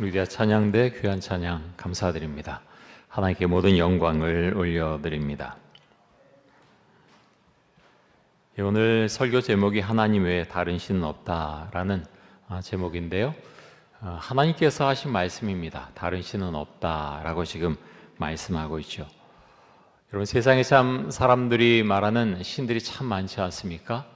우리가 찬양대 귀한 찬양 감사드립니다. 하나님께 모든 영광을 올려드립니다. 오늘 설교 제목이 하나님 외에 다른 신은 없다라는 제목인데요. 하나님께서 하신 말씀입니다. 다른 신은 없다라고 지금 말씀하고 있죠. 여러분, 세상에 참 사람들이 말하는 신들이 참 많지 않습니까?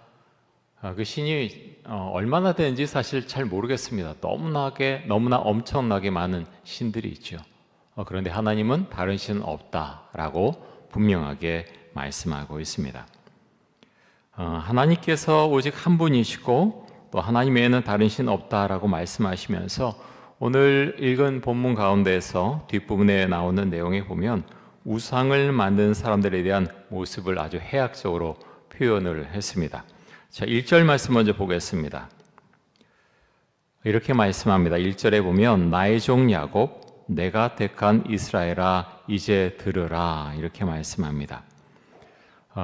그 신이 얼마나 되는지 사실 잘 모르겠습니다. 너무나 엄청나게 많은 신들이 있죠. 그런데 하나님은 다른 신은 없다라고 분명하게 말씀하고 있습니다. 하나님께서 오직 한 분이시고 또 하나님 외에는 다른 신은 없다라고 말씀하시면서 오늘 읽은 본문 가운데에서 뒷부분에 나오는 내용에 보면 우상을 만든 사람들에 대한 모습을 아주 해학적으로 표현을 했습니다. 자, 1절 말씀 먼저 보겠습니다. 이렇게 말씀합니다. 1절에 보면 나의 종 야곱, 내가 택한 이스라엘아 이제 들으라, 이렇게 말씀합니다.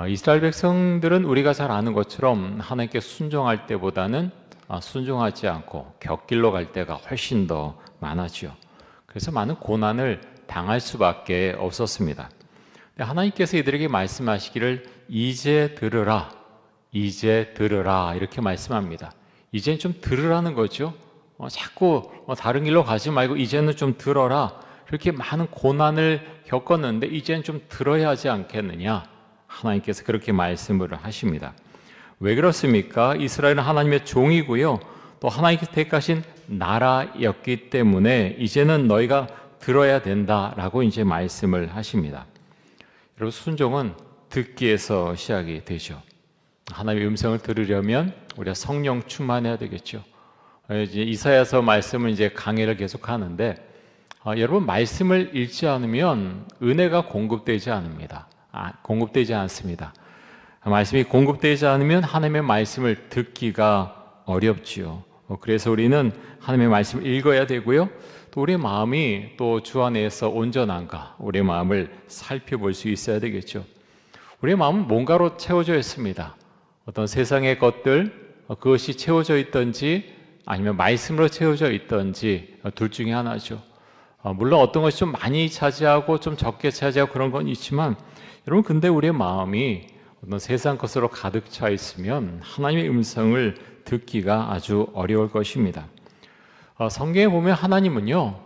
이스라엘 백성들은 우리가 잘 아는 것처럼 하나님께 순종할 때보다는 순종하지 않고 곁길로 갈 때가 훨씬 더 많았죠. 그래서 많은 고난을 당할 수밖에 없었습니다. 하나님께서 이들에게 말씀하시기를 이제 들으라, 이제 들으라, 이렇게 말씀합니다. 이제는 좀 들으라는 거죠. 자꾸 다른 길로 가지 말고 이제는 좀 들어라. 그렇게 많은 고난을 겪었는데 이제는 좀 들어야 하지 않겠느냐. 하나님께서 그렇게 말씀을 하십니다. 왜 그렇습니까? 이스라엘은 하나님의 종이고요, 또 하나님께서 택하신 나라였기 때문에 이제는 너희가 들어야 된다라고 이제 말씀을 하십니다. 여러분, 순종은 듣기에서 시작이 되죠. 하나님의 음성을 들으려면 우리가 성령 충만해야 되겠죠. 이사야서 말씀은 이제 강해를 계속하는데 여러분, 말씀을 읽지 않으면 은혜가 공급되지 않습니다. 말씀이 공급되지 않으면 하나님의 말씀을 듣기가 어렵지요. 그래서 우리는 하나님의 말씀을 읽어야 되고요, 또 우리의 마음이 또 주 안에서 온전한가, 우리의 마음을 살펴볼 수 있어야 되겠죠. 우리의 마음은 뭔가로 채워져 있습니다. 어떤 세상의 것들, 그것이 채워져 있든지 아니면 말씀으로 채워져 있든지 둘 중에 하나죠. 물론 어떤 것이 좀 많이 차지하고 좀 적게 차지하고 그런 건 있지만, 여러분, 근데 우리의 마음이 어떤 세상 것으로 가득 차 있으면 하나님의 음성을 듣기가 아주 어려울 것입니다. 성경에 보면 하나님은요,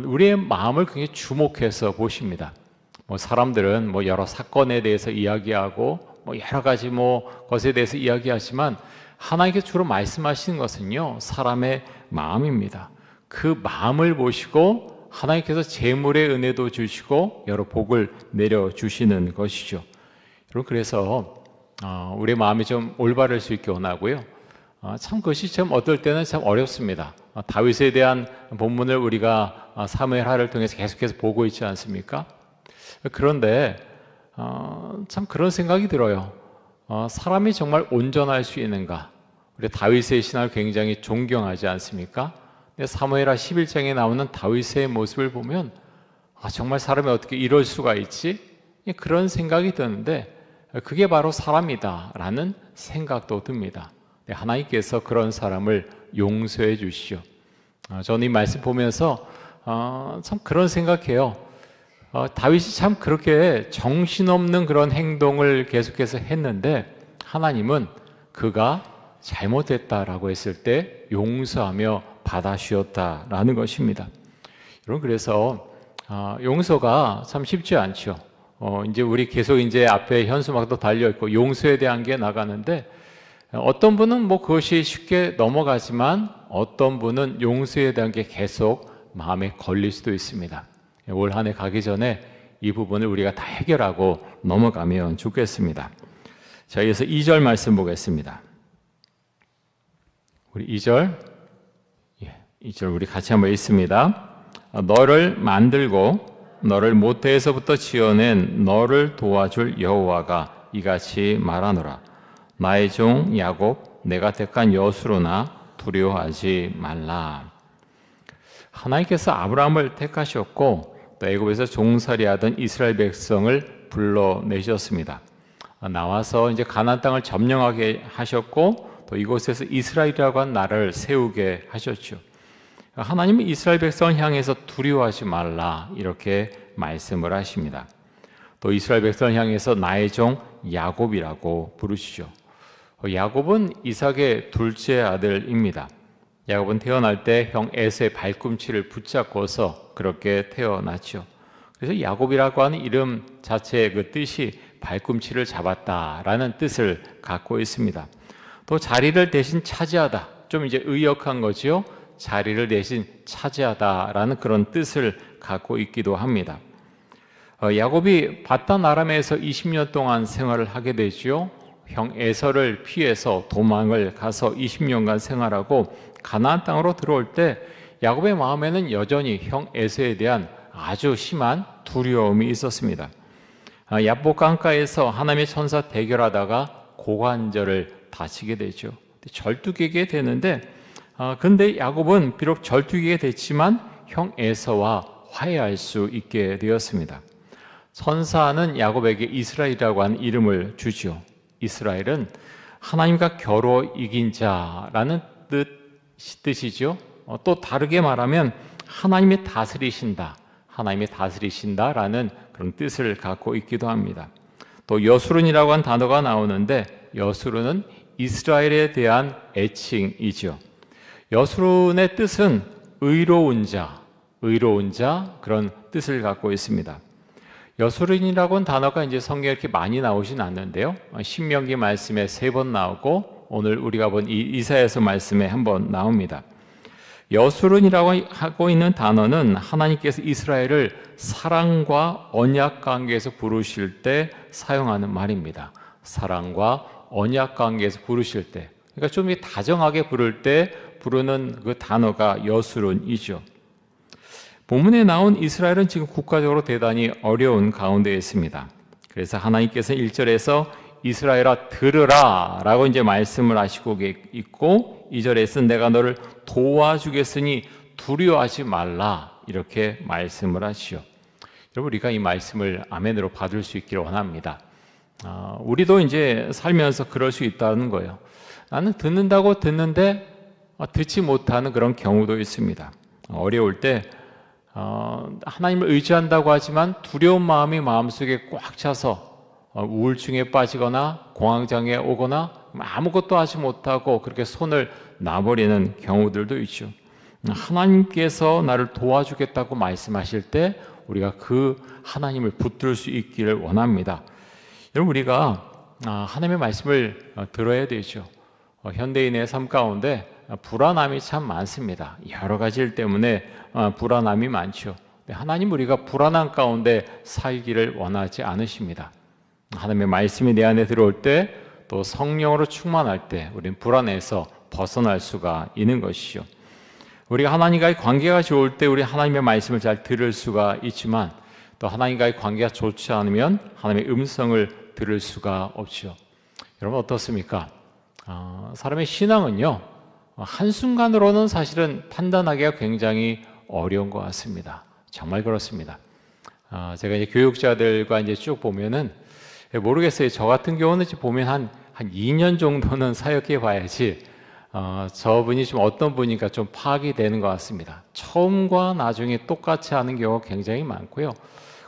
우리의 마음을 굉장히 주목해서 보십니다. 사람들은 여러 사건에 대해서 이야기하고 여러 가지 것에 대해서 이야기하지만 하나님께서 주로 말씀하시는 것은요, 사람의 마음입니다. 그 마음을 보시고 하나님께서 재물의 은혜도 주시고 여러 복을 내려주시는 것이죠. 여러분, 그래서 우리의 마음이 좀 올바를 수 있게 원하고요, 참 그것이 참 어떨 때는 참 어렵습니다. 다윗에 대한 본문을 우리가 사무엘하를 통해서 계속해서 보고 있지 않습니까? 그런데 참 그런 생각이 들어요. 사람이 정말 온전할 수 있는가? 우리 다윗의 신앙을 굉장히 존경하지 않습니까? 사무엘하 11장에 나오는 다윗의 모습을 보면 정말 사람이 어떻게 이럴 수가 있지? 그런 생각이 드는데 그게 바로 사람이다 라는 생각도 듭니다. 하나님께서 그런 사람을 용서해 주시죠. 저는 이 말씀 보면서 참 그런 생각해요. 다윗이 참 그렇게 정신없는 그런 행동을 계속해서 했는데 하나님은 그가 잘못했다라고 했을 때 용서하며 받아주었다라는 것입니다. 여러분, 그래서 용서가 참 쉽지 않죠. 이제 우리 계속 이제 앞에 현수막도 달려 있고 용서에 대한 게 나가는데 어떤 분은 그것이 쉽게 넘어가지만 어떤 분은 용서에 대한 게 계속 마음에 걸릴 수도 있습니다. 올 한 해 가기 전에 이 부분을 우리가 다 해결하고 넘어가면 좋겠습니다. 자, 이어서 2절 말씀 보겠습니다. 우리 2절 우리 같이 한번 읽습니다. 너를 만들고 너를 모태에서부터 지어낸 너를 도와줄 여호와가 이같이 말하노라. 나의 종 야곱, 내가 택한 여수로나 두려워하지 말라. 하나님께서 아브라함을 택하셨고 또 애굽에서 종살이하던 이스라엘 백성을 불러내셨습니다. 나와서 이제 가나안 땅을 점령하게 하셨고 또 이곳에서 이스라엘이라고 한 나라를 세우게 하셨죠. 하나님은 이스라엘 백성을 향해서 두려워하지 말라 이렇게 말씀을 하십니다. 또 이스라엘 백성을 향해서 나의 종 야곱이라고 부르시죠. 야곱은 이삭의 둘째 아들입니다. 야곱은 태어날 때 형 에서의 발꿈치를 붙잡고서 그렇게 태어났죠. 그래서 야곱이라고 하는 이름 자체의 그 뜻이 발꿈치를 잡았다라는 뜻을 갖고 있습니다. 또 자리를 대신 차지하다, 좀 이제 의역한 거죠. 자리를 대신 차지하다라는 그런 뜻을 갖고 있기도 합니다. 야곱이 바단 아람에서 20년 동안 생활을 하게 되죠. 형 에서를 피해서 도망을 가서 20년간 생활하고 가나안 땅으로 들어올 때 야곱의 마음에는 여전히 형 에서에 대한 아주 심한 두려움이 있었습니다. 야복 강가에서 하나님의 천사 대결하다가 고관절을 다치게 되죠. 절뚝이게 되는데, 근데 야곱은 비록 절뚝이게 됐지만 형 에서와 화해할 수 있게 되었습니다. 천사는 야곱에게 이스라엘이라고 하는 이름을 주죠. 이스라엘은 하나님과 겨루 이긴 자라는 뜻이죠. 또 다르게 말하면 하나님이 다스리신다, 하나님이 다스리신다라는 그런 뜻을 갖고 있기도 합니다. 또 여수룬이라고 하는 단어가 나오는데 여수룬은 이스라엘에 대한 애칭이죠. 여수룬의 뜻은 의로운 자 그런 뜻을 갖고 있습니다. 여수룬이라고 하는 단어가 이제 성경에 이렇게 많이 나오진 않는데요. 신명기 말씀에 3번 나오고 오늘 우리가 본 이사야서 말씀에 한 번 나옵니다. 여수룬이라고 하고 있는 단어는 하나님께서 이스라엘을 사랑과 언약 관계에서 부르실 때 사용하는 말입니다. 사랑과 언약 관계에서 부르실 때, 그러니까 좀 다정하게 부를 때 부르는 그 단어가 여수룬이죠. 본문에 나온 이스라엘은 지금 국가적으로 대단히 어려운 가운데 있습니다. 그래서 하나님께서 1절에서 이스라엘아 들으라 라고 이제 말씀을 하시고 있고 2절에서는 내가 너를 도와주겠으니 두려워하지 말라 이렇게 말씀을 하시오. 여러분, 우리가 이 말씀을 아멘으로 받을 수 있기를 원합니다. 우리도 이제 살면서 그럴 수 있다는 거예요. 나는 듣는다고 듣는데 듣지 못하는 그런 경우도 있습니다. 어려울 때 하나님을 의지한다고 하지만 두려운 마음이 마음속에 꽉 차서 우울증에 빠지거나 공황장애에 오거나 아무것도 하지 못하고 그렇게 손을 놔버리는 경우들도 있죠. 하나님께서 나를 도와주겠다고 말씀하실 때 우리가 그 하나님을 붙들 수 있기를 원합니다. 여러분, 우리가 하나님의 말씀을 들어야 되죠. 현대인의 삶 가운데 불안함이 참 많습니다. 여러 가지 일 때문에 불안함이 많죠. 하나님, 우리가 불안한 가운데 살기를 원하지 않으십니다. 하나님의 말씀이 내 안에 들어올 때 또 성령으로 충만할 때 우리는 불안에서 벗어날 수가 있는 것이죠. 우리가 하나님과의 관계가 좋을 때 우리 하나님의 말씀을 잘 들을 수가 있지만 또 하나님과의 관계가 좋지 않으면 하나님의 음성을 들을 수가 없죠. 여러분, 어떻습니까? 사람의 신앙은요, 한순간으로는 사실은 판단하기가 굉장히 어려운 것 같습니다. 정말 그렇습니다. 제가 이제 교육자들과 이제 쭉 보면은 모르겠어요. 저 같은 경우는 보면 한 2년 정도는 사역해 봐야지 저분이 좀 어떤 분인가 좀 파악이 되는 것 같습니다. 처음과 나중에 똑같이 하는 경우가 굉장히 많고요.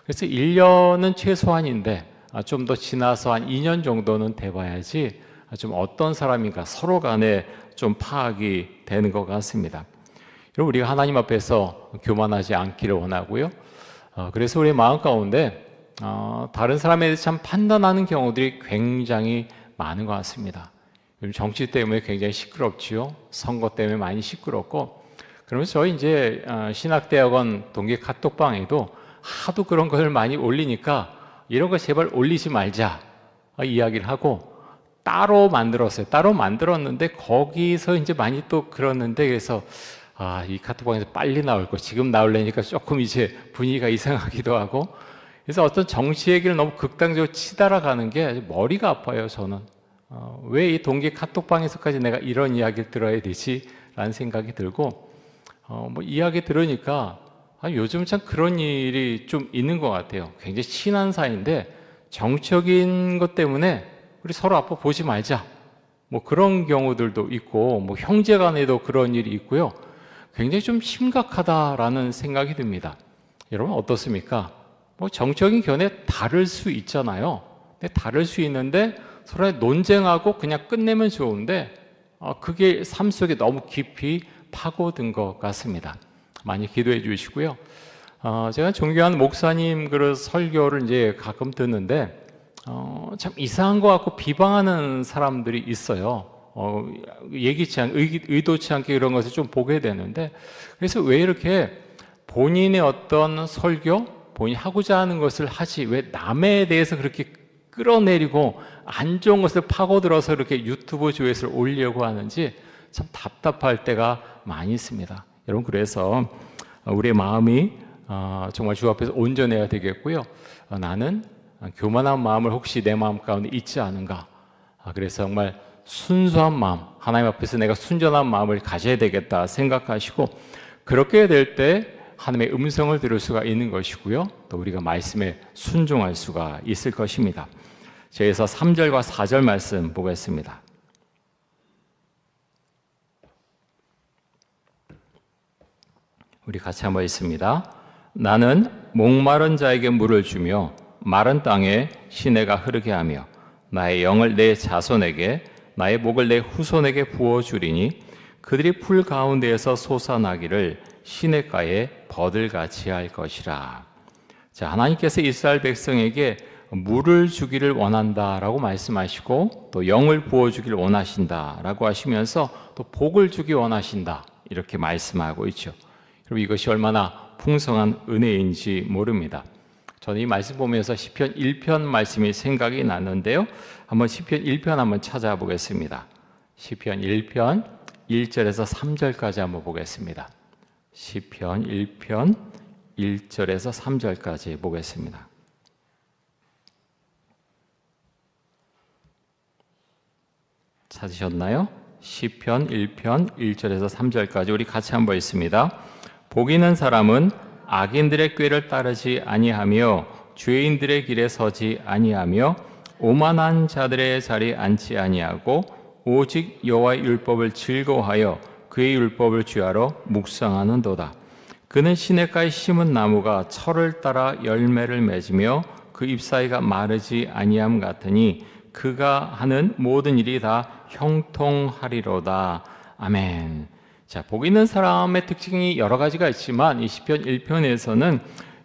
그래서 1년은 최소한인데 좀 더 지나서 한 2년 정도는 돼봐야지 좀 어떤 사람인가 서로 간에 좀 파악이 되는 것 같습니다. 여러분, 우리가 하나님 앞에서 교만하지 않기를 원하고요. 그래서 우리 마음 가운데 다른 사람에 대해서 참 판단하는 경우들이 굉장히 많은 것 같습니다. 요즘 정치 때문에 굉장히 시끄럽지요. 선거 때문에 많이 시끄럽고. 그러면서 저희 이제 신학대학원 동기 카톡방에도 하도 그런 걸 많이 올리니까 이런 거 제발 올리지 말자 이야기를 하고 따로 만들었어요. 따로 만들었는데 거기서 이제 많이 또 그러는데 그래서 이 카톡방에서 빨리 나올 거 지금 나오려니까 조금 이제 분위기가 이상하기도 하고 그래서 어떤 정치 얘기를 너무 극단적으로 치달아가는 게 머리가 아파요. 저는 왜 이 동기 카톡방에서까지 내가 이런 이야기를 들어야 되지? 라는 생각이 들고 뭐 이야기 들으니까 요즘 참 그런 일이 좀 있는 것 같아요. 굉장히 친한 사이인데 정적인 것 때문에 우리 서로 앞으로 보지 말자 뭐 그런 경우들도 있고 뭐 형제간에도 그런 일이 있고요. 굉장히 좀 심각하다라는 생각이 듭니다. 여러분 어떻습니까? 정적인 견해 다를 수 있잖아요. 근데 다를 수 있는데 서로 논쟁하고 그냥 끝내면 좋은데 그게 삶 속에 너무 깊이 파고든 것 같습니다. 많이 기도해 주시고요. 제가 존경하는 목사님 그 설교를 이제 가끔 듣는데 참 이상한 것 같고 비방하는 사람들이 있어요. 의도치 않게 그런 것을 좀 보게 되는데, 그래서 왜 이렇게 본인의 어떤 설교, 본인이 하고자 하는 것을 하지 왜 남에 대해서 그렇게 끌어내리고 안 좋은 것을 파고들어서 이렇게 유튜브 조회수를 올리려고 하는지 참 답답할 때가 많이 있습니다. 여러분, 그래서 우리의 마음이 정말 주 앞에서 온전해야 되겠고요. 나는 교만한 마음을 혹시 내 마음 가운데 있지 않은가. 그래서 정말 순수한 마음, 하나님 앞에서 내가 순전한 마음을 가져야 되겠다 생각하시고, 그렇게 될 때 하나님의 음성을 들을 수가 있는 것이고요. 또 우리가 말씀에 순종할 수가 있을 것입니다. 그래서 3절과 4절 말씀 보겠습니다. 우리 같이 한번 읽습니다. 나는 목마른 자에게 물을 주며 마른 땅에 시내가 흐르게 하며 나의 영을 내 자손에게 나의 목을 내 후손에게 부어주리니 그들이 풀 가운데에서 솟아나기를 시냇가에 버들같이 할 것이라. 자, 하나님께서 이스라엘 백성에게 물을 주기를 원한다라고 말씀하시고 또 영을 부어주기를 원하신다라고 하시면서 또 복을 주기 원하신다 이렇게 말씀하고 있죠. 여러분, 이것이 얼마나 풍성한 은혜인지 모릅니다. 저는 이 말씀 보면서 시편 1편 말씀이 생각이 났는데요. 한번 시편 1편 한번 찾아보겠습니다. 시편 1편 1절에서 3절까지 한번 보겠습니다. 시편 1편 1절에서 3절까지 보겠습니다. 찾으셨나요? 시편 1편 1절에서 3절까지 우리 같이 한번 읽습니다. 복 있는 사람은 악인들의 꾀를 따르지 아니하며 죄인들의 길에 서지 아니하며 오만한 자들의 자리에 앉지 아니하고 오직 여호와의 율법을 즐거워하여 그의 율법을 주야로 묵상하는도다. 그는 시냇가에 심은 나무가 철을 따라 열매를 맺으며 그 잎사이가 마르지 아니함 같으니 그가 하는 모든 일이 다 형통하리로다. 아멘. 자, 복 있는 사람의 특징이 여러 가지가 있지만 이 시편 1편에서는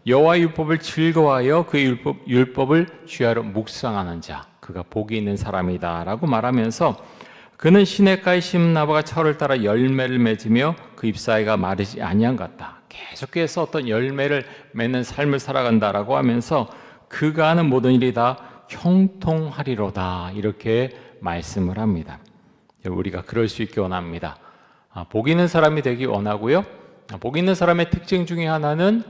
여호와의 율법을 즐거워하여 그의 율법을 주야로 묵상하는 자, 그가 복이 있는 사람이다라고 말하면서 그는 시냇가에 심은 나무가 철을 따라 열매를 맺으며 그 잎사이가 마르지 아니한 것 같다. 계속해서 어떤 열매를 맺는 삶을 살아간다라고 하면서 그가 하는 모든 일이 다 형통하리로다 이렇게 말씀을 합니다. 우리가 그럴 수 있게 원합니다. 복 있는 사람이 되기 원하고요. 복 있는 사람의 특징 중에 하나는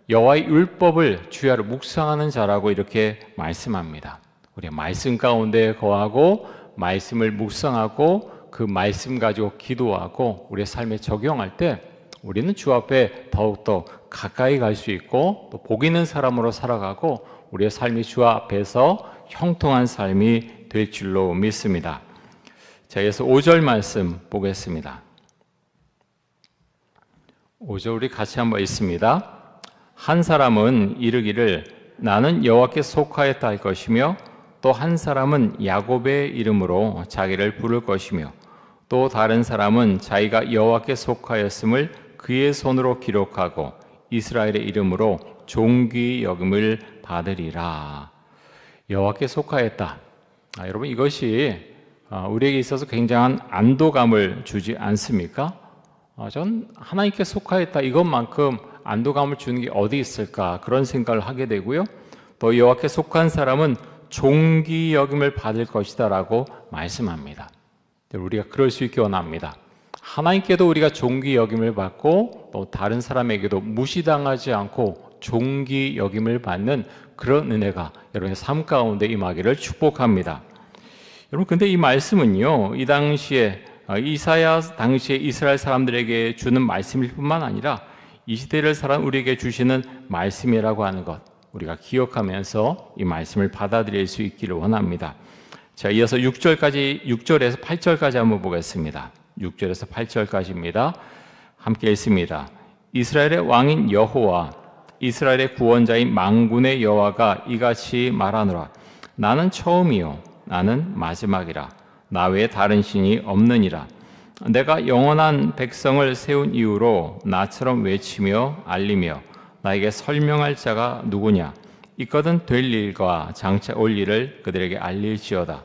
여호와의 율법을 주야로 묵상하는 자라고 이렇게 말씀합니다. 우리 말씀 가운데 거하고 말씀을 묵상하고 그 말씀 가지고 기도하고 우리의 삶에 적용할 때 우리는 주 앞에 더욱더 가까이 갈 수 있고 또 복 있는 사람으로 살아가고 우리의 삶이 주 앞에서 형통한 삶이 될 줄로 믿습니다. 자, 그래서 5절 말씀 보겠습니다. 5절 우리 같이 한번 읽습니다. 한 사람은 이르기를 나는 여호와께 속하였다 할 것이며 또 한 사람은 야곱의 이름으로 자기를 부를 것이며 또 다른 사람은 자기가 여호와께 속하였음을 그의 손으로 기록하고 이스라엘의 이름으로 존귀 여김을 받으리라. 여호와께 속하였다. 여러분, 이것이 우리에게 있어서 굉장한 안도감을 주지 않습니까? 전 하나님께 속하였다 이것만큼 안도감을 주는 게 어디 있을까 그런 생각을 하게 되고요. 또 여호와께 속한 사람은 존귀 여김을 받을 것이다 라고 말씀합니다. 우리가 그럴 수 있게 원합니다. 하나님께도 우리가 존귀 여김을 받고 또 다른 사람에게도 무시당하지 않고 존귀 여김을 받는 그런 은혜가 여러분의 삶 가운데 임하기를 축복합니다. 여러분, 근데 이 말씀은요, 이 당시에 이사야 당시에 이스라엘 사람들에게 주는 말씀일 뿐만 아니라 이 시대를 살아온 우리에게 주시는 말씀이라고 하는 것 우리가 기억하면서 이 말씀을 받아들일 수 있기를 원합니다. 자, 이어서 6절에서 8절까지 한번 보겠습니다. 6절에서 8절까지입니다. 함께 읽습니다. 이스라엘의 왕인 여호와, 이스라엘의 구원자인 만군의 여호와가 이같이 말하노라. 나는 처음이요 나는 마지막이라. 나 외에 다른 신이 없느니라. 내가 영원한 백성을 세운 이후로 나처럼 외치며 알리며 나에게 설명할 자가 누구냐. 있거든 될 일과 장차 올 일을 그들에게 알릴지어다.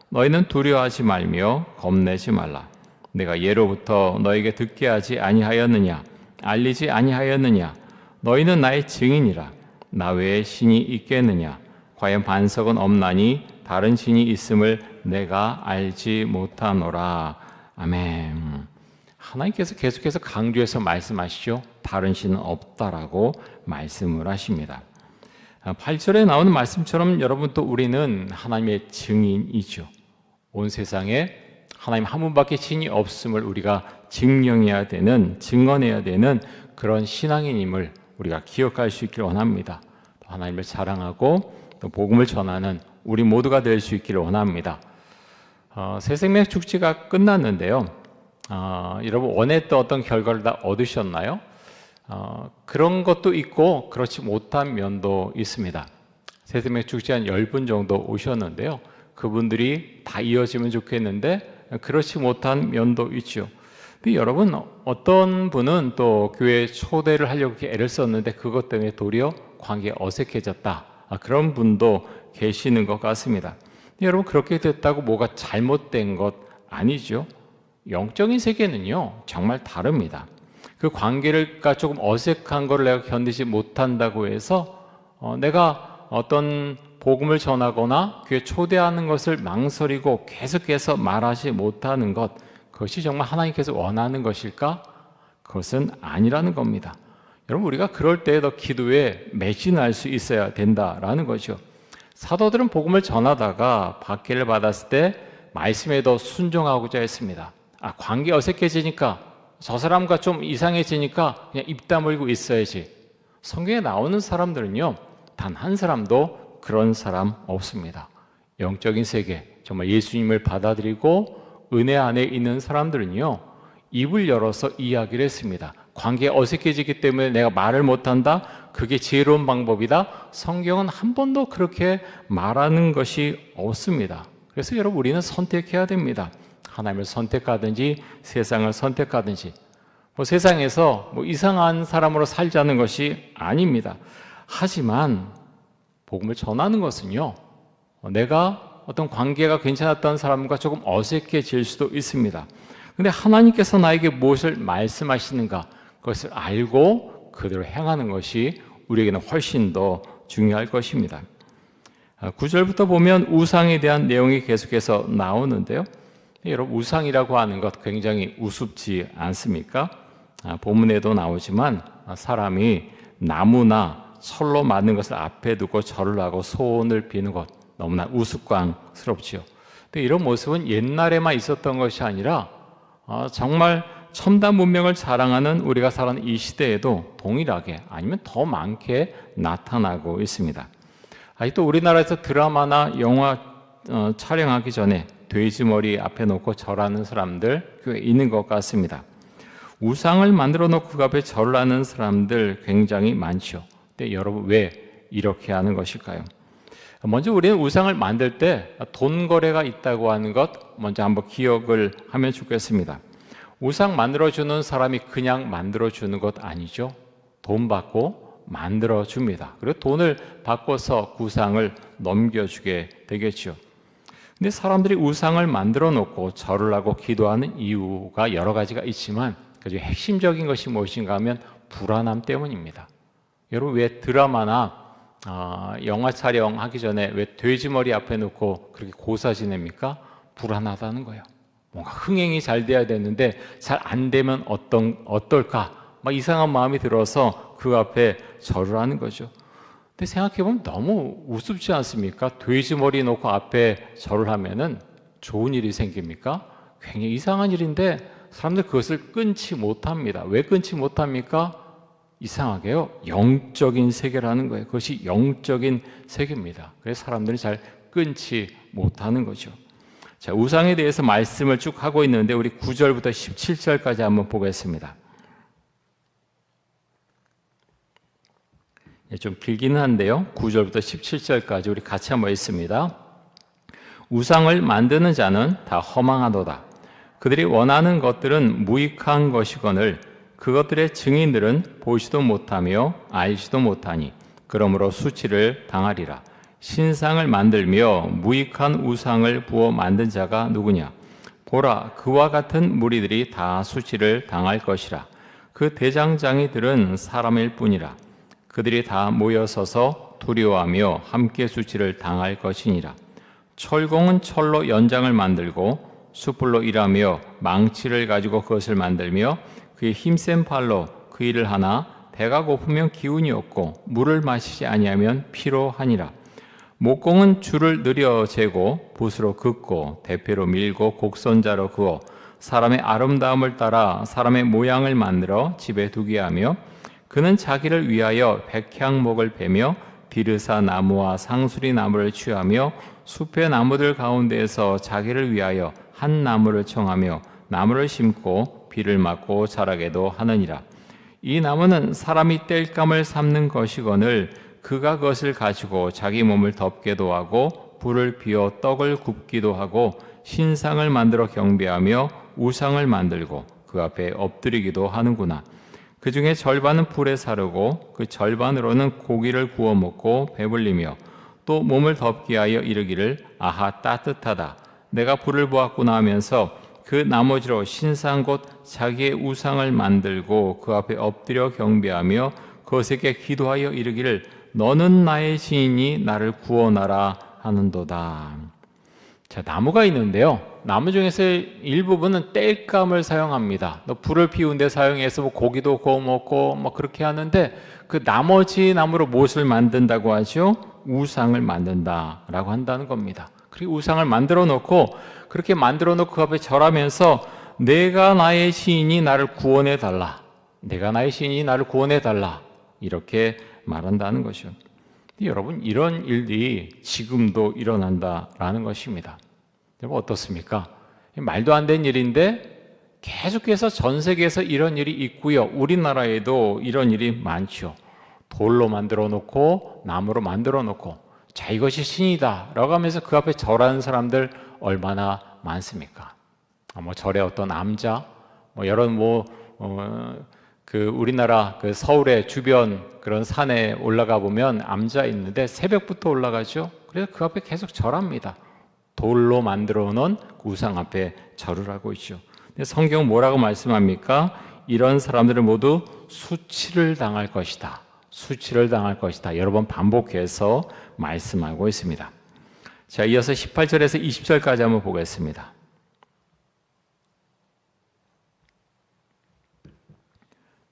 너희는 두려워하지 말며 겁내지 말라. 내가 예로부터 너에게 듣게 하지 아니하였느냐. 알리지 아니하였느냐. 너희는 나의 증인이라. 나 외에 신이 있겠느냐. 과연 반석은 없나니 다른 신이 있음을 내가 알지 못하노라. 아멘. 하나님께서 계속해서 강조해서 말씀하시죠. 다른 신은 없다라고 말씀을 하십니다. 8절에 나오는 말씀처럼 여러분 또 우리는 하나님의 증인이죠. 온 세상에 하나님 한 분밖에 신이 없음을 우리가 증명해야 되는, 증언해야 되는 그런 신앙인임을 우리가 기억할 수 있기를 원합니다. 또 하나님을 사랑하고 또 복음을 전하는 우리 모두가 될 수 있기를 원합니다. 새생명 축제가 끝났는데요. 여러분 원했던 어떤 결과를 다 얻으셨나요? 그런 것도 있고 그렇지 못한 면도 있습니다. 새생명 축제 한 10분 정도 오셨는데요. 그분들이 다 이어지면 좋겠는데 그렇지 못한 면도 있죠. 근데 여러분 어떤 분은 또 교회 초대를 하려고 이렇게 애를 썼는데 그것 때문에 도리어 관계가 어색해졌다. 그런 분도 계시는 것 같습니다. 여러분 그렇게 됐다고 뭐가 잘못된 것 아니죠. 영적인 세계는요 정말 다릅니다. 그 관계가 조금 어색한 걸 내가 견디지 못한다고 해서 내가 어떤 복음을 전하거나 교회 초대하는 것을 망설이고 계속해서 말하지 못하는 것, 그것이 정말 하나님께서 원하는 것일까? 그것은 아니라는 겁니다. 여러분 우리가 그럴 때 더 기도에 매진할 수 있어야 된다라는 거죠. 사도들은 복음을 전하다가 박해를 받았을 때 말씀에 더 순종하고자 했습니다. 관계 어색해지니까 저 사람과 좀 이상해지니까 그냥 입 다물고 있어야지. 성경에 나오는 사람들은요 단 한 사람도 그런 사람 없습니다. 영적인 세계, 정말 예수님을 받아들이고 은혜 안에 있는 사람들은요 입을 열어서 이야기를 했습니다. 관계가 어색해지기 때문에 내가 말을 못한다? 그게 지혜로운 방법이다? 성경은 한 번도 그렇게 말하는 것이 없습니다. 그래서 여러분 우리는 선택해야 됩니다. 하나님을 선택하든지 세상을 선택하든지 세상에서 이상한 사람으로 살자는 것이 아닙니다. 하지만 복음을 전하는 것은요 내가 어떤 관계가 괜찮았던 사람과 조금 어색해질 수도 있습니다. 그런데 하나님께서 나에게 무엇을 말씀하시는가 그것을 알고 그대로 행하는 것이 우리에게는 훨씬 더 중요할 것입니다. 9절부터 보면 우상에 대한 내용이 계속해서 나오는데요. 여러분 우상이라고 하는 것 굉장히 우습지 않습니까? 본문에도 나오지만 사람이 나무나 철로 만든 것을 앞에 두고 절을 하고 소원을 비는 것 너무나 우스꽝스럽지요. 근데 이런 모습은 옛날에만 있었던 것이 아니라 정말 첨단 문명을 자랑하는 우리가 살아가는 이 시대에도 동일하게 아니면 더 많게 나타나고 있습니다. 또 우리나라에서 드라마나 영화 촬영하기 전에 돼지머리 앞에 놓고 절하는 사람들 꽤 있는 것 같습니다. 우상을 만들어 놓고 그 앞에 절하는 사람들 굉장히 많죠. 근데 여러분 왜 이렇게 하는 것일까요? 먼저 우리는 우상을 만들 때 돈 거래가 있다고 하는 것 먼저 한번 기억을 하면 좋겠습니다. 우상 만들어주는 사람이 그냥 만들어주는 것 아니죠. 돈 받고 만들어줍니다. 그리고 돈을 바꿔서 우상을 넘겨주게 되겠죠. 근데 사람들이 우상을 만들어 놓고 절을 하고 기도하는 이유가 여러 가지가 있지만 그중 핵심적인 것이 무엇인가 하면 불안함 때문입니다. 여러분 왜 드라마나 영화 촬영하기 전에 왜 돼지머리 앞에 놓고 그렇게 고사 지냅니까? 불안하다는 거예요. 뭔가 흥행이 잘 돼야 되는데 잘 안 되면 어떨까? 막 이상한 마음이 들어서 그 앞에 절을 하는 거죠. 근데 생각해보면 너무 우습지 않습니까? 돼지머리 놓고 앞에 절을 하면은 좋은 일이 생깁니까? 굉장히 이상한 일인데 사람들 그것을 끊지 못합니다. 왜 끊지 못합니까? 이상하게요. 영적인 세계라는 거예요. 그것이 영적인 세계입니다. 그래서 사람들이 잘 끊지 못하는 거죠. 자, 우상에 대해서 말씀을 쭉 하고 있는데 우리 9절부터 17절까지 한번 보겠습니다. 좀 길기는 한데요. 9절부터 17절까지 우리 같이 한번 읽습니다. 우상을 만드는 자는 다 허망하도다. 그들이 원하는 것들은 무익한 것이거늘 그것들의 증인들은 보지도 못하며 알지도 못하니 그러므로 수치를 당하리라. 신상을 만들며 무익한 우상을 부어 만든 자가 누구냐? 보라, 그와 같은 무리들이 다 수치를 당할 것이라. 그 대장장이들은 사람일 뿐이라. 그들이 다 모여서서 두려워하며 함께 수치를 당할 것이니라. 철공은 철로 연장을 만들고 숯불로 일하며 망치를 가지고 그것을 만들며 그의 힘센 팔로 그 일을 하나 배가 고프면 기운이 없고 물을 마시지 아니하면 피로하니라. 목공은 줄을 느려 재고 붓으로 긋고 대패로 밀고 곡선자로 그어 사람의 아름다움을 따라 사람의 모양을 만들어 집에 두게 하며 그는 자기를 위하여 백향목을 베며 비르사 나무와 상수리 나무를 취하며 숲의 나무들 가운데에서 자기를 위하여 한 나무를 청하며 나무를 심고 비를 맞고 자라게도 하느니라. 이 나무는 사람이 땔감을 삼는 것이거늘 그가 그것을 가지고 자기 몸을 덮게도 하고 불을 피워 떡을 굽기도 하고 신상을 만들어 경배하며 우상을 만들고 그 앞에 엎드리기도 하는구나. 그 중에 절반은 불에 사르고 그 절반으로는 고기를 구워 먹고 배불리며 또 몸을 덮게 하여 이르기를 아하 따뜻하다. 내가 불을 보았구나 하면서 그 나머지로 신상 곧 자기의 우상을 만들고 그 앞에 엎드려 경배하며 그것에게 기도하여 이르기를 너는 나의 지인이 나를 구원하라 하는도다. 자, 나무가 있는데요. 나무 중에서 일부분은 땔감을 사용합니다. 불을 피운 데 사용해서 고기도 구워 먹고 그렇게 하는데 그 나머지 나무로 무엇을 만든다고 하죠? 우상을 만든다라고 한다는 겁니다. 그리고 우상을 만들어 놓고 그렇게 만들어 놓고 그 앞에 절하면서 내가 나의 시인이 나를 구원해 달라. 내가 나의 시인이 나를 구원해 달라. 이렇게 말한다는 것이죠. 여러분, 이런 일들이 지금도 일어난다라는 것입니다. 여러분 어떻습니까? 말도 안 되는 일인데 계속해서 전 세계에서 이런 일이 있고요. 우리나라에도 이런 일이 많죠. 돌로 만들어 놓고 나무로 만들어 놓고 자 이것이 신이다 라고 하면서 그 앞에 절하는 사람들 얼마나 많습니까? 절에 어떤 남자 그 우리나라 그 서울의 주변 그런 산에 올라가 보면 암자 있는데 새벽부터 올라가죠. 그래서 그 앞에 계속 절합니다. 돌로 만들어 놓은 우상 앞에 절을 하고 있죠. 근데 성경은 뭐라고 말씀합니까? 이런 사람들은 모두 수치를 당할 것이다. 수치를 당할 것이다. 여러 번 반복해서 말씀하고 있습니다. 자, 이어서 18절에서 20절까지 한번 보겠습니다.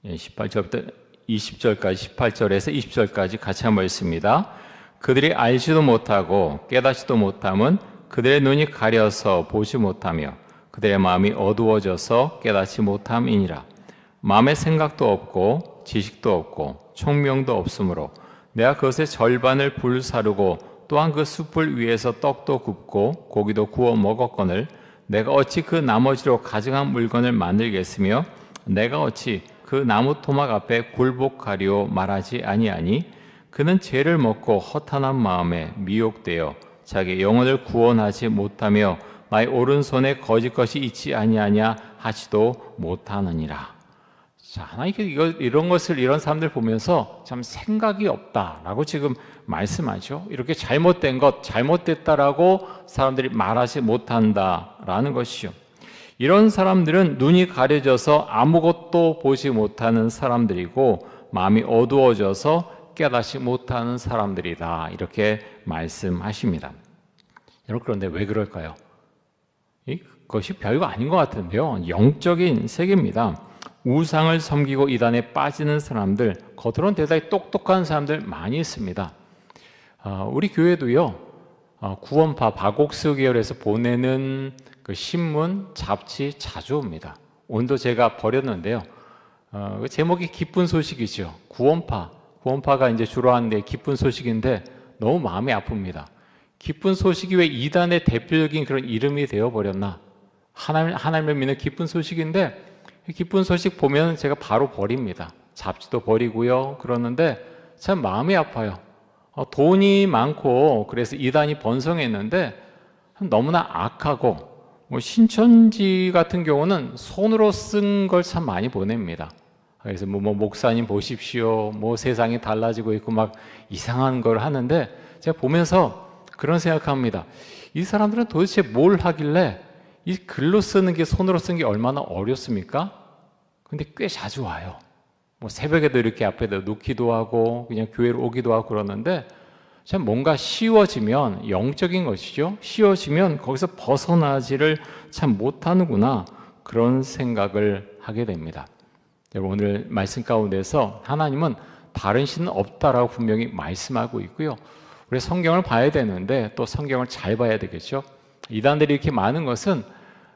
18절부터 20절까지 18절에서 20절까지 같이 한번 읽습니다. 그들이 알지도 못하고 깨닫지도 못함은 그들의 눈이 가려서 보지 못하며 그들의 마음이 어두워져서 깨닫지 못함이니라. 마음의 생각도 없고 지식도 없고 총명도 없으므로 내가 그것의 절반을 불사르고 또한 그 숯불 위에서 떡도 굽고 고기도 구워 먹었거늘 내가 어찌 그 나머지로 가증한 물건을 만들겠으며 내가 어찌 그 나무 토막 앞에 굴복하리오 말하지 아니하니 그는 죄를 먹고 허탄한 마음에 미혹되어 자기 영혼을 구원하지 못하며 나의 오른손에 거짓 것이 있지 아니하냐 하지도 못하느니라. 자, 하나님께 이런 것을 이런 사람들 보면서 참 생각이 없다라고 지금 말씀하죠. 이렇게 잘못된 것, 잘못됐다라고 사람들이 말하지 못한다라는 것이죠. 이런 사람들은 눈이 가려져서 아무것도 보지 못하는 사람들이고 마음이 어두워져서 깨닫지 못하는 사람들이다. 이렇게 말씀하십니다. 여러분 그런데 왜 그럴까요? 이것이 별거 아닌 것 같은데요. 영적인 세계입니다. 우상을 섬기고 이단에 빠지는 사람들, 겉으로는 대단히 똑똑한 사람들 많이 있습니다. 우리 교회도요. 구원파 바곡스 계열에서 보내는 그 신문, 잡지 자주 옵니다. 오늘도 제가 버렸는데요. 그 제목이 기쁜 소식이죠. 구원파가 이제 주로 하는데 기쁜 소식인데 너무 마음이 아픕니다. 기쁜 소식이 왜 이단의 대표적인 그런 이름이 되어버렸나? 하나님을 믿는 기쁜 소식인데 기쁜 소식 보면 제가 바로 버립니다. 잡지도 버리고요. 그러는데 참 마음이 아파요. 돈이 많고 그래서 이단이 번성했는데 너무나 악하고, 신천지 같은 경우는 손으로 쓴 걸 참 많이 보냅니다. 그래서 목사님 보십시오, 세상이 달라지고 있고 막 이상한 걸 하는데, 제가 보면서 그런 생각합니다. 이 사람들은 도대체 뭘 하길래 이 글로 쓰는 게, 손으로 쓰는 게 얼마나 어렵습니까? 근데 꽤 자주 와요. 새벽에도 이렇게 앞에다 놓기도 하고 그냥 교회로 오기도 하고 그러는데, 참 뭔가 쉬워지면, 영적인 것이죠, 쉬워지면 거기서 벗어나지를 참 못하는구나, 그런 생각을 하게 됩니다. 여러분, 오늘 말씀 가운데서 하나님은 다른 신은 없다라고 분명히 말씀하고 있고요. 우리 성경을 봐야 되는데 또 성경을 잘 봐야 되겠죠. 이단들이 이렇게 많은 것은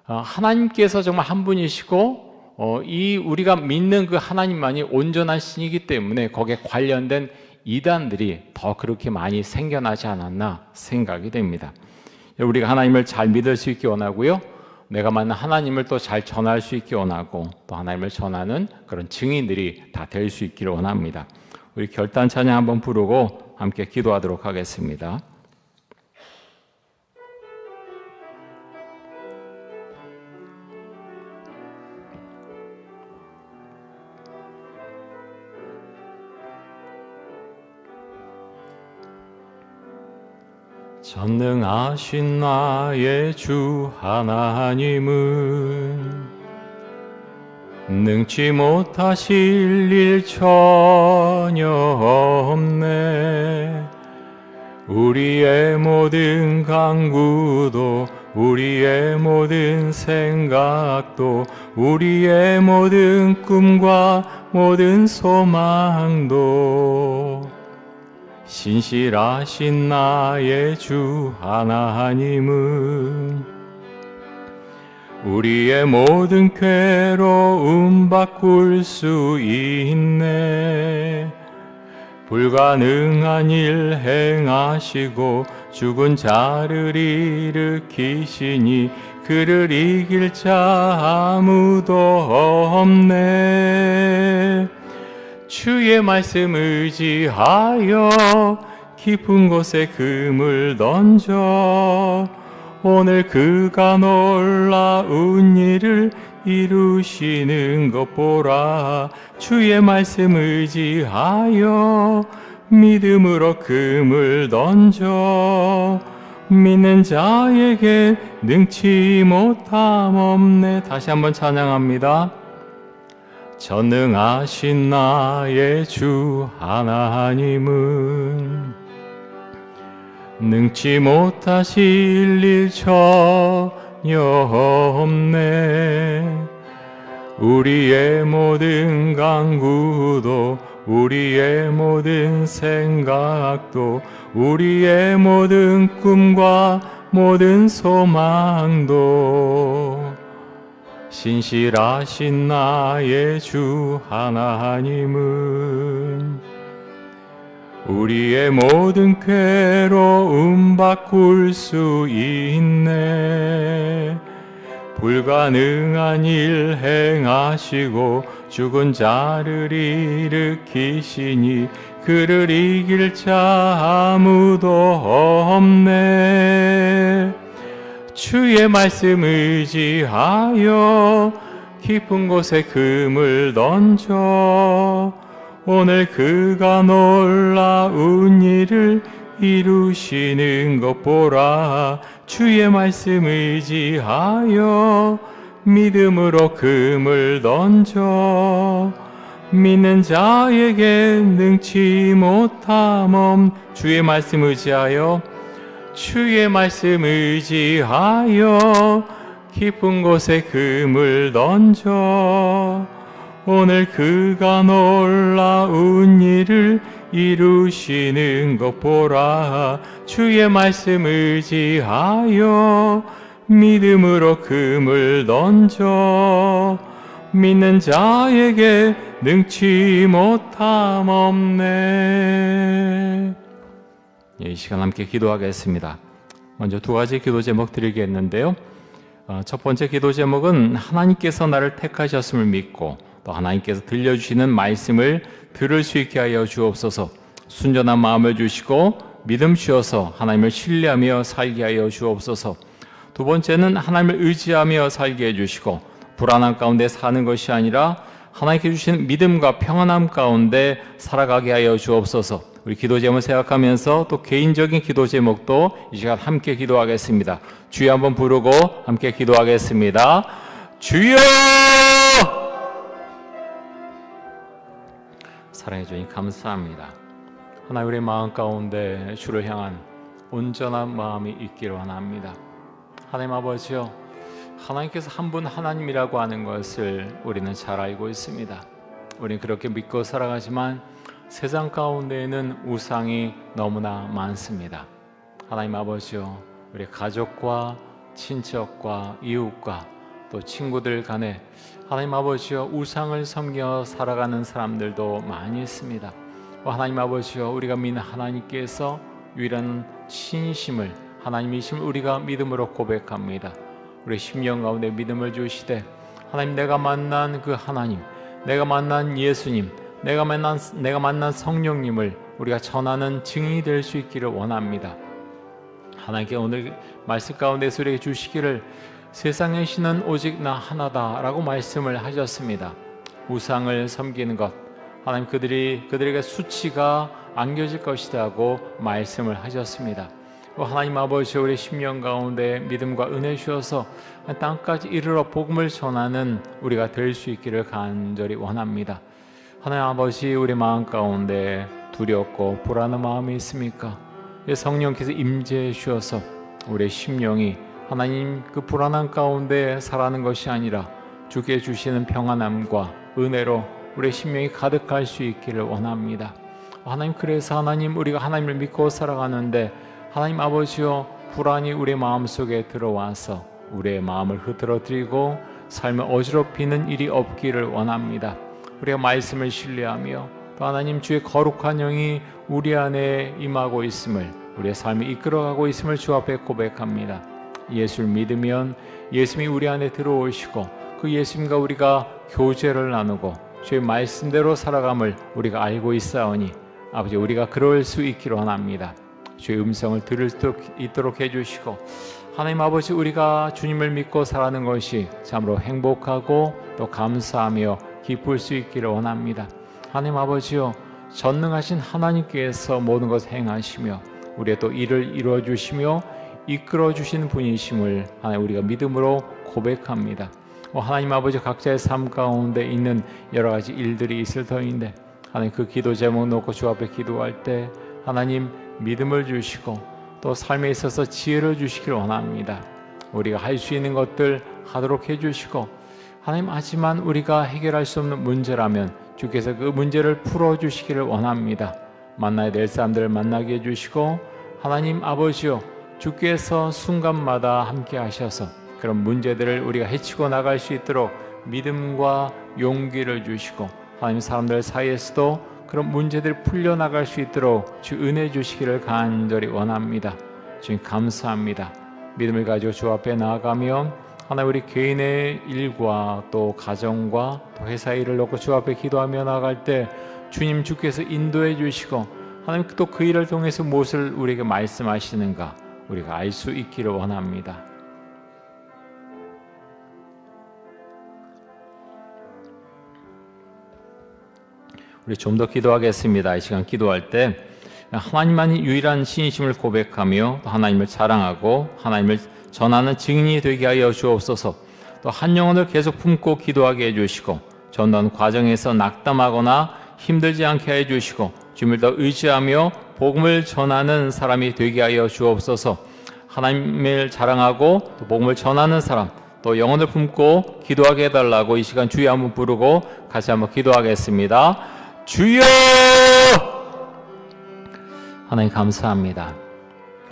하나님께서 정말 한 분이시고 이 우리가 믿는 그 하나님만이 온전한 신이기 때문에 거기에 관련된 이단들이 더 그렇게 많이 생겨나지 않았나 생각이 됩니다. 우리가 하나님을 잘 믿을 수 있게 원하고요, 내가 만난 하나님을 또 잘 전할 수 있게 원하고, 또 하나님을 전하는 그런 증인들이 다 될 수 있기를 원합니다. 우리 결단 찬양 한번 부르고 함께 기도하도록 하겠습니다. 전능하신 나의 주 하나님은 능치 못하실 일 전혀 없네. 우리의 모든 간구도, 우리의 모든 생각도, 우리의 모든 꿈과 모든 소망도 신실하신 나의 주 하나님은 우리의 모든 괴로움 바꿀 수 있네. 불가능한 일 행하시고 죽은 자를 일으키시니 그를 이길 자 아무도 없네. 주의 말씀 의지하여 깊은 곳에 금을 던져 오늘 그가 놀라운 일을 이루시는 것 보라. 주의 말씀 의지하여 믿음으로 금을 던져 믿는 자에게 능치 못함 없네. 다시 한번 찬양합니다. 전능하신 나의 주 하나님은 능치 못하실 일 전혀 없네. 우리의 모든 간구도, 우리의 모든 생각도, 우리의 모든 꿈과 모든 소망도 신실하신 나의 주 하나님은 우리의 모든 괴로움 바꿀 수 있네. 불가능한 일 행하시고 죽은 자를 일으키시니 그를 이길 자 아무도 없네. 주의 말씀 의지하여 깊은 곳에 금을 던져 오늘 그가 놀라운 일을 이루시는 것 보라. 주의 말씀 의지하여 믿음으로 금을 던져 믿는 자에게 능치 못함 없. 주의 말씀 의지하여, 주의 말씀 의지하여 깊은 곳에 금을 던져 오늘 그가 놀라운 일을 이루시는 것 보라. 주의 말씀 의지하여 믿음으로 금을 던져 믿는 자에게 능치 못함 없네. 이 시간 함께 기도하겠습니다. 먼저 두 가지 기도 제목 드리겠는데요. 첫 번째 기도 제목은 하나님께서 나를 택하셨음을 믿고 또 하나님께서 들려주시는 말씀을 들을 수 있게 하여 주옵소서. 순전한 마음을 주시고 믿음 주셔서 하나님을 신뢰하며 살게 하여 주옵소서. 두 번째는 하나님을 의지하며 살게 해주시고 불안한 가운데 사는 것이 아니라 하나님께 주신 믿음과 평안함 가운데 살아가게 하여 주옵소서. 우리 기도 제목 생각하면서 또 개인적인 기도 제목도 이 시간 함께 기도하겠습니다. 주여 한번 부르고 함께 기도하겠습니다. 주여! 사랑해 주님 감사합니다. 하나님 우리 마음 가운데 주를 향한 온전한 마음이 있기를 원합니다. 하나님 아버지요, 하나님께서 한 분 하나님이라고 하는 것을 우리는 잘 알고 있습니다. 우리는 그렇게 믿고 살아가지만 세상 가운데에는 우상이 너무나 많습니다. 하나님 아버지요, 우리 가족과 친척과 이웃과 또 친구들 간에 하나님 아버지요, 우상을 섬겨 살아가는 사람들도 많이 있습니다. 하나님 아버지요, 우리가 믿는 하나님께서 유일한 신이심을, 하나님이심을 우리가 믿음으로 고백합니다. 우리 심령 가운데 믿음을 주시되 하나님, 내가 만난 그 하나님, 내가 만난 예수님, 내가 만난 성령님을 우리가 전하는 증인이 될 수 있기를 원합니다. 하나님께 오늘 말씀 가운데서 우리에게 주시기를 세상의 신은 오직 나 하나다라고 말씀을 하셨습니다. 우상을 섬기는 것, 하나님 그들에게 수치가 안겨질 것이라고 말씀을 하셨습니다. 하나님 아버지, 우리 심령 가운데 믿음과 은혜 주셔서 땅까지 이르러 복음을 전하는 우리가 될 수 있기를 간절히 원합니다. 하나님 아버지, 우리 마음 가운데 두렵고 불안한 마음이 있습니까? 성령께서 임재해 주셔서 우리 심령이 하나님 그 불안한 가운데 살아가는 것이 아니라 주께 주시는 평안함과 은혜로 우리 심령이 가득할 수 있기를 원합니다. 하나님, 그래서 하나님, 우리가 하나님을 믿고 살아가는데 하나님 아버지여, 불안이 우리 마음속에 들어와서 우리의 마음을 흐트러뜨리고 삶을 어지럽히는 일이 없기를 원합니다. 우리가 말씀을 신뢰하며 또 하나님 주의 거룩한 영이 우리 안에 임하고 있음을, 우리의 삶을 이끌어가고 있음을 주 앞에 고백합니다. 예수를 믿으면 예수님이 우리 안에 들어오시고 그 예수님과 우리가 교제를 나누고 주의 말씀대로 살아감을 우리가 알고 있사오니 아버지, 우리가 그럴 수 있기를 원합니다. 주의 음성을 들을 수 있도록 해주시고 하나님 아버지, 우리가 주님을 믿고 살아가는 것이 참으로 행복하고 또 감사하며 기쁠 수 있기를 원합니다. 하나님 아버지요, 전능하신 하나님께서 모든 것을 행하시며 우리의 또 일을 이루어 주시며 이끌어 주시는 분이심을 하나님 우리가 믿음으로 고백합니다. 하나님 아버지, 각자의 삶 가운데 있는 여러 가지 일들이 있을 터인데 하나님 그 기도 제목 놓고 주 앞에 기도할 때 하나님 믿음을 주시고 또 삶에 있어서 지혜를 주시기를 원합니다. 우리가 할 수 있는 것들 하도록 해주시고 하나님, 하지만 우리가 해결할 수 없는 문제라면 주께서 그 문제를 풀어주시기를 원합니다. 만나야 될 사람들을 만나게 해주시고 하나님 아버지요, 주께서 순간마다 함께 하셔서 그런 문제들을 우리가 헤치고 나갈 수 있도록 믿음과 용기를 주시고 하나님, 사람들 사이에서도 그런 문제들을 풀려나갈 수 있도록 주 은혜 주시기를 간절히 원합니다. 주님 감사합니다. 믿음을 가지고 주 앞에 나아가며 하나님, 우리 개인의 일과 또 가정과 또 회사 일을 놓고 주 앞에 기도하며 나아갈 때 주님 주께서 인도해 주시고 하나님 또 그 일을 통해서 무엇을 우리에게 말씀하시는가 우리가 알 수 있기를 원합니다. 우리 좀 더 기도하겠습니다. 이 시간 기도할 때 하나님만이 유일한 신이심을 고백하며 또 하나님을 자랑하고 하나님을 전하는 증인이 되게 하여 주옵소서. 또 한 영혼을 계속 품고 기도하게 해주시고 전도하는 과정에서 낙담하거나 힘들지 않게 해주시고 주님을 더 의지하며 복음을 전하는 사람이 되게 하여 주옵소서. 하나님을 자랑하고 또 복음을 전하는 사람, 또 영혼을 품고 기도하게 해달라고 이 시간 주여 한번 부르고 같이 한번 기도하겠습니다. 주여! 하나님 감사합니다.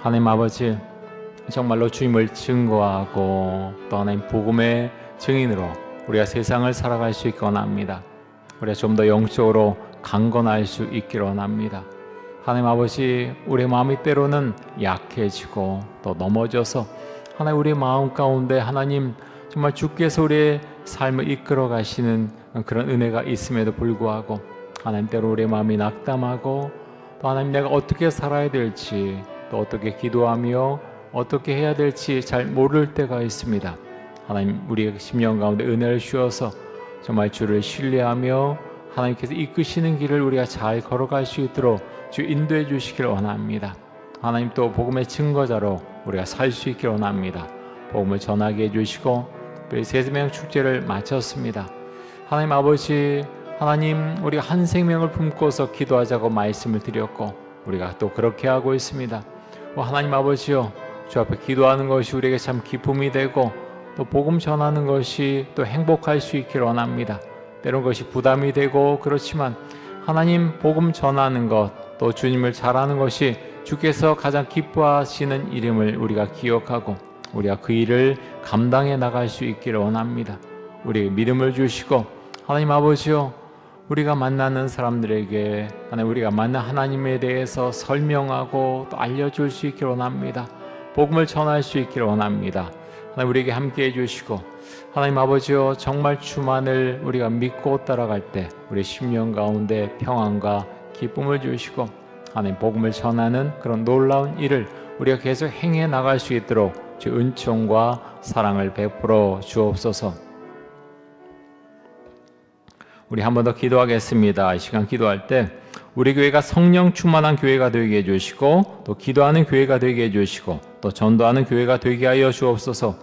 하나님 아버지, 정말로 주님을 증거하고 또 하나님 복음의 증인으로 우리가 세상을 살아갈 수 있기 원합니다. 우리가 좀 더 영적으로 강건할 수 있기를 원합니다. 하나님 아버지, 우리의 마음이 때로는 약해지고 또 넘어져서 하나님 우리의 마음 가운데 하나님 정말 주께서 우리의 삶을 이끌어 가시는 그런 은혜가 있음에도 불구하고 하나님 때로 우리의 마음이 낙담하고 또 하나님 내가 어떻게 살아야 될지, 또 어떻게 기도하며 어떻게 해야 될지 잘 모를 때가 있습니다. 하나님 우리의 심령 가운데 은혜를 주어서 정말 주를 신뢰하며 하나님께서 이끄시는 길을 우리가 잘 걸어갈 수 있도록 주 인도해 주시길 원합니다. 하나님 또 복음의 증거자로 우리가 살 수 있길 원합니다. 복음을 전하게 해주시고 우리 세생명 축제를 마쳤습니다. 하나님 아버지, 하나님 우리가 한 생명을 품고서 기도하자고 말씀을 드렸고 우리가 또 그렇게 하고 있습니다. 하나님 아버지요, 주 앞에 기도하는 것이 우리에게 참 기쁨이 되고 또 복음 전하는 것이 또 행복할 수 있기를 원합니다. 때론 것이 부담이 되고 그렇지만 하나님 복음 전하는 것, 또 주님을 잘하는 것이 주께서 가장 기뻐하시는 일임을 우리가 기억하고 우리가 그 일을 감당해 나갈 수 있기를 원합니다. 우리에게 믿음을 주시고 하나님 아버지요, 우리가 만나는 사람들에게 하나님 우리가 만난 하나님에 대해서 설명하고 또 알려줄 수 있기를 원합니다. 복음을 전할 수 있기를 원합니다. 하나님 우리에게 함께해 주시고 하나님 아버지요, 정말 주만을 우리가 믿고 따라갈 때 우리 심령 가운데 평안과 기쁨을 주시고 하나님 복음을 전하는 그런 놀라운 일을 우리가 계속 행해 나갈 수 있도록 주 은총과 사랑을 베풀어 주옵소서. 우리 한 번 더 기도하겠습니다. 이 시간 기도할 때 우리 교회가 성령 충만한 교회가 되게 해주시고 또 기도하는 교회가 되게 해주시고 또 전도하는 교회가 되게 하여 주옵소서.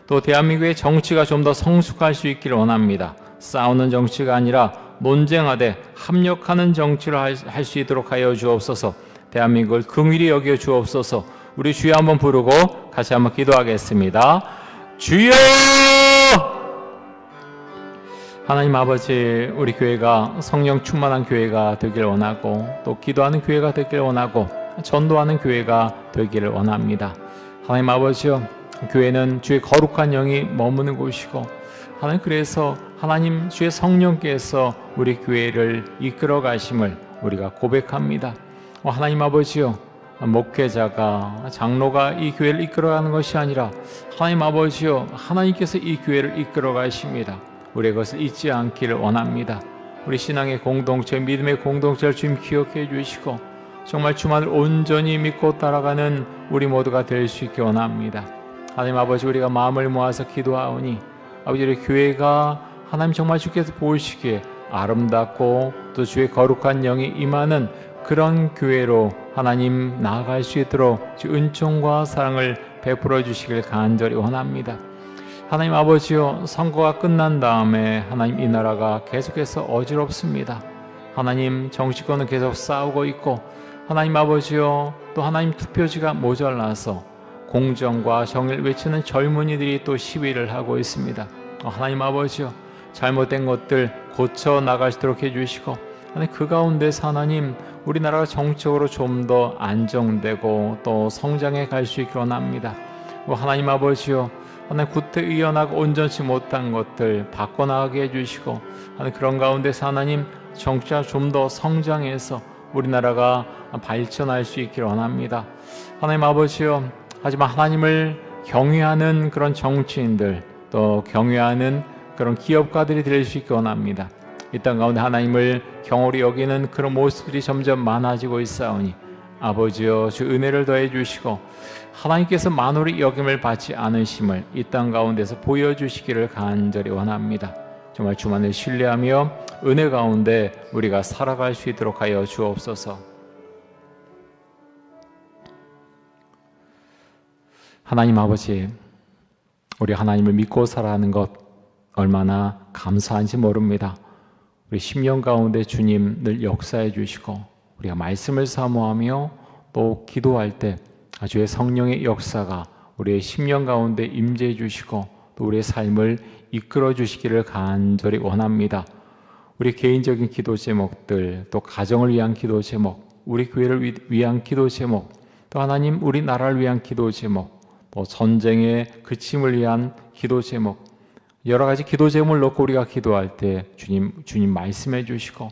또 대한민국의 정치가 좀 더 성숙할 수 있기를 원합니다. 싸우는 정치가 아니라 논쟁하되 합력하는 정치를 할 수 있도록 하여 주옵소서. 대한민국을 긍휼히 여겨 주옵소서. 우리 주여 한번 부르고 같이 한번 기도하겠습니다. 주여! 하나님 아버지, 우리 교회가 성령 충만한 교회가 되기를 원하고 또 기도하는 교회가 되기를 원하고 전도하는 교회가 되기를 원합니다. 하나님 아버지요, 교회는 주의 거룩한 영이 머무는 곳이고 하나님 그래서 하나님 주의 성령께서 우리 교회를 이끌어 가심을 우리가 고백합니다. 하나님 아버지요, 목회자가 장로가 이 교회를 이끌어가는 것이 아니라 하나님 아버지요, 하나님께서 이 교회를 이끌어 가십니다. 우리 그것을 잊지 않기를 원합니다. 우리 신앙의 공동체, 믿음의 공동체를 주님 기억해 주시고 정말 주만을 온전히 믿고 따라가는 우리 모두가 될 수 있게 원합니다. 하나님 아버지, 우리가 마음을 모아서 기도하오니 아버지, 우리 교회가 하나님 정말 주께서 보시기에 아름답고 또 주의 거룩한 영이 임하는 그런 교회로 하나님 나아갈 수 있도록 주 은총과 사랑을 베풀어 주시길 간절히 원합니다. 하나님 아버지요, 선거가 끝난 다음에 하나님 이 나라가 계속해서 어지럽습니다. 하나님 정치권은 계속 싸우고 있고 하나님 아버지요, 또 하나님 투표지가 모자라서 공정과 정의를 외치는 젊은이들이 또 시위를 하고 있습니다. 하나님 아버지요, 잘못된 것들 고쳐 나갈 수 있도록 해주시고 하나님 그 가운데서 하나님 우리나라가 정치적으로 좀 더 안정되고 또 성장해 갈 수 있기를 원합니다. 하나님 아버지요, 하나님 구태의연하고 온전치 못한 것들 바꿔나가게 해주시고 하나님 그런 가운데서 하나님 정치가 좀 더 성장해서 우리나라가 발전할 수 있기를 원합니다. 하나님 아버지요, 하지만 하나님을 경외하는 그런 정치인들 또 경외하는 그런 기업가들이 될 수 있게 원합니다. 이 땅 가운데 하나님을 경홀히 여기는 그런 모습들이 점점 많아지고 있사오니 아버지여, 주 은혜를 더해 주시고 하나님께서 만홀히 여김을 받지 않으심을 이 땅 가운데서 보여주시기를 간절히 원합니다. 정말 주만을 신뢰하며 은혜 가운데 우리가 살아갈 수 있도록 하여 주옵소서. 하나님 아버지, 우리 하나님을 믿고 살아가는 것 얼마나 감사한지 모릅니다. 우리 심령 가운데 주님 늘 역사해 주시고 우리가 말씀을 사모하며 또 기도할 때 주의 성령의 역사가 우리의 심령 가운데 임재해 주시고 또 우리의 삶을 이끌어 주시기를 간절히 원합니다. 우리 개인적인 기도 제목들, 또 가정을 위한 기도 제목, 우리 교회를 위한 기도 제목, 또 하나님 우리 나라를 위한 기도 제목, 또 전쟁의 그침을 위한 기도 제목, 여러 가지 기도 제목을 놓고 우리가 기도할 때 주님 말씀해 주시고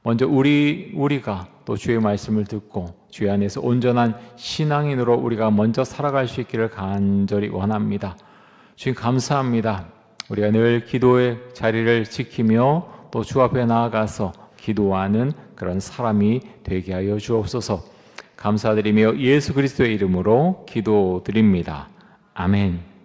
먼저 우리가 또 주의 말씀을 듣고 주의 안에서 온전한 신앙인으로 우리가 먼저 살아갈 수 있기를 간절히 원합니다. 주님 감사합니다. 우리가 늘 기도의 자리를 지키며 또 주 앞에 나아가서 기도하는 그런 사람이 되게 하여 주옵소서. 감사드리며 예수 그리스도의 이름으로 기도드립니다. 아멘.